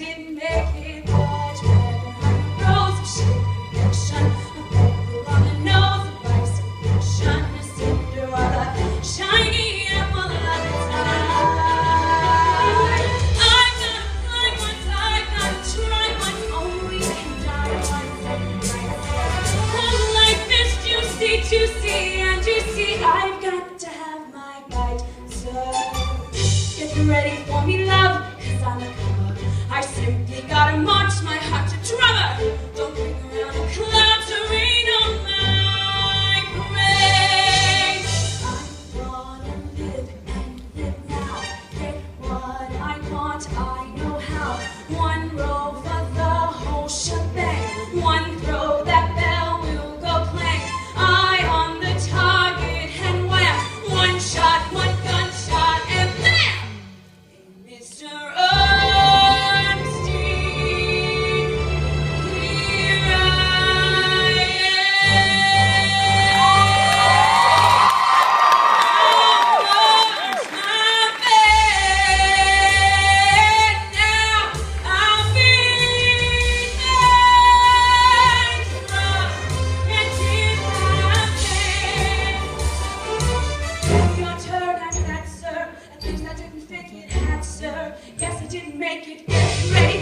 didn't make it much better. Rose of shade perfection, a pebble on the nose of life's affection, a Cinderella, shiny apple of its eye. I've gotta find once, I've gotta try once, only can die once and right. Oh, life is juicy and juicy, I've got to have my bite. So get ready for me, love, 'cause I'm a comer. I simply gotta march my heart to drummer. Don't bring around the clouds to rain on my parade. I'm gonna live and live now. Get what I want, I know how. One roll for the whole shebang. One throw, that bell will go clang. Eye on the target and wham. One shot, one gunshot, and bam! Mr. Ornstein, here I am. Almost my bed now. I'll be thankful and give your turn at that, sir. At least I didn't think it had, sir. Guess I didn't make it. Get ready